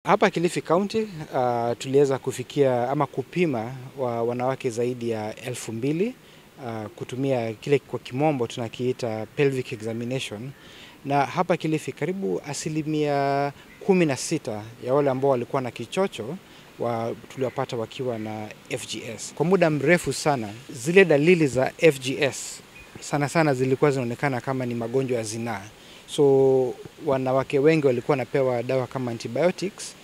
Hapa Kilifi County tuliweza kufikia ama kupima wanawake zaidi ya 2,000 kutumia kile kwa kimombo tunakiita pelvic examination, na hapa Kilifi karibu 16% ya wale ambao walikuwa na kichocho tuliwapata wakiwa na FGS. Kwa muda mrefu sana zile dalili za FGS sana zilikuwa zinaonekana kama ni magonjwa ya zinaa. So wanawake wengi walikuwa napewa dawa kama antibiotics,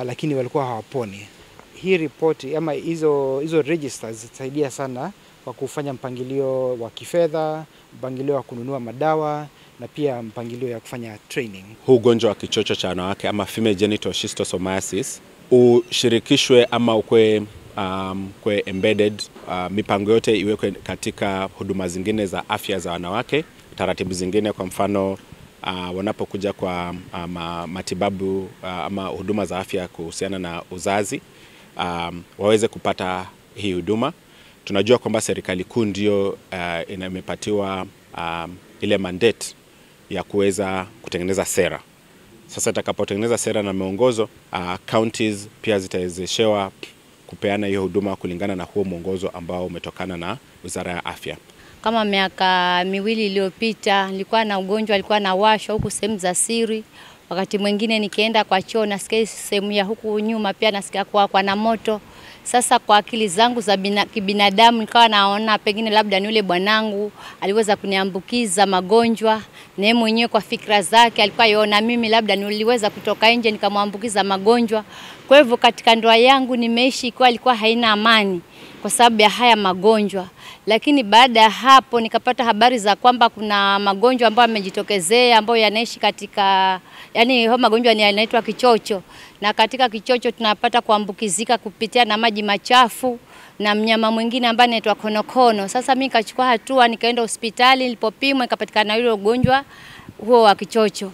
lakini walikuwa hawaponi. Hii ripoti ama hizo registers zitasaidia sana kwa kufanya mpangilio wa kifedha, mpangilio wa kununua madawa na pia mpangilio ya kufanya training. Huu ugonjwa wa kichocho cha wanawake ama female genital schistosomiasis ushirikishwe ama ukwe embedded, mipango yote iwekwe katika huduma zingine za afya za wanawake, taratibu zingine, kwa mfano wanapokuja kwa matibabu ama huduma za afya kuhusiana na uzazi, waweze kupata hii huduma. Tunajua kwamba serikali kuu ndio imepatiwa ile mandate ya kuweza kutengeneza sera. Sasa itakapotengeneza sera na miongozo, counties pia zitawezeshewa kupeana hiyo huduma kulingana na huo mwongozo ambao umetokana na Wizara ya Afya. Kama miaka 2 iliyopita nilikuwa na ugonjwa, alikuwa na washo huku sehemu za siri. Wakati mwingine nikienda kwa choo nasikia sehemu ya huku nyuma pia nasikia kwa na moto. Sasa kwa akili zangu za kibinadamu nikawa naona pengine labda ni yule bwanangu aliweza kuniambukiza magonjwa, na yeye mwenyewe kwa fikra zake alikuwa yona mimi labda niliweza kutoka nje nikamwambukiza magonjwa. Kwa hivyo katika ndoa yangu nimeishi kwa ilikuwa haina amani kwa sababu ya haya magonjwa. Lakini baada ya hapo nikapata habari za kwamba kuna magonjwa ambayo yamejitokezea ambayo yanaishi katika, yani hayo magonjwa yanaitwa kichocho, na katika kichocho tunapata kuambukizika kupitia na maji machafu na mnyama mwingine ambaye anaitwa konokono. Sasa mimi nikachukua hatua nikaenda hospitali, nilipopimwa ikapatikana ile ugonjwa huo wa kichocho.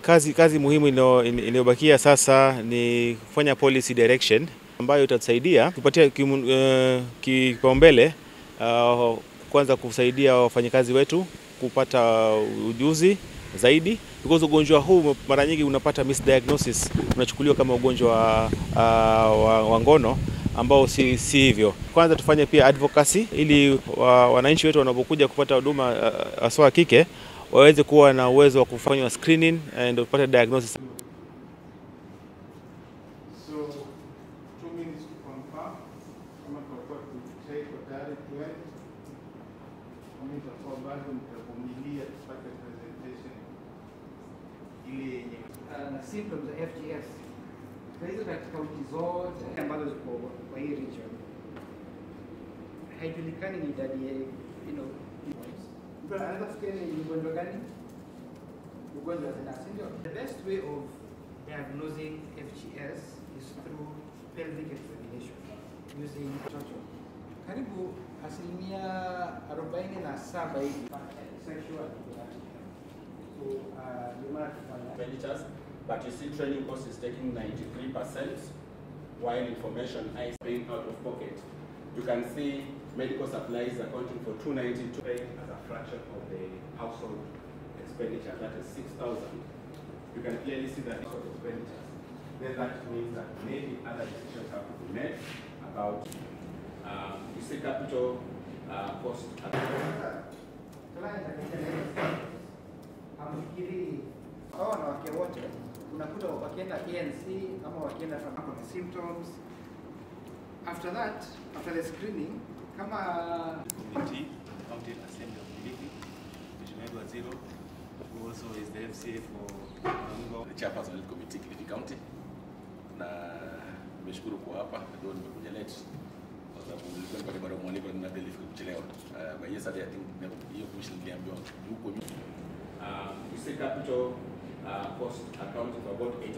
Kazi muhimu inayobakia sasa ni kufanya policy direction ambayo itatusaidia kupatia kipaumbele, kwanza kusaidia wafanyakazi wetu kupata ujuzi zaidi, because ugonjwa huu mara nyingi unapata misdiagnosis, unachukuliwa kama ugonjwa wa ngono ambao si hivyo. Kwanza tufanye pia advocacy ili wananchi wetu wanapokuja kupata huduma haswa kike waweze kuwa na uwezo wa kufanya screening and kupata diagnosis. Symptoms of FGS. Hizo katika kaunti zote ambazo ziko kwa hii region haijulikani ni idadi ya anaweza kusikia ni ugonjwa gani? Ugonjwa wa zinaa, ndio. The best way of diagnosing FGS is through pelvic examination using kichocho. Karibu 47% hivi sexual expenditures, but you see training cost is taking 93%, while information is being out of pocket. You can see medical supplies accounting for 292 as a fraction of the household expenditure, that is 6,000. You can clearly see that sort of expenditures. Then that means that maybe other decisions have to be made about you see capital cost. Wanawake wote unakuta wakienda ANC ama wakienda kama symptoms. After that, after the screening, kama committee, County Assembly of Kilifi, Mheshimiwa Waziri, who also is the FCA for the chairperson of the committee Kilifi County, na nimeshukuru kwa hapa ndio nimekuja late kwa sababu nilikuwa nipate bado mwaliko na Kilifi kuchelewa. But yesterday I think hiyo commission niliambiwa huko. You see capital cost accounting for about 8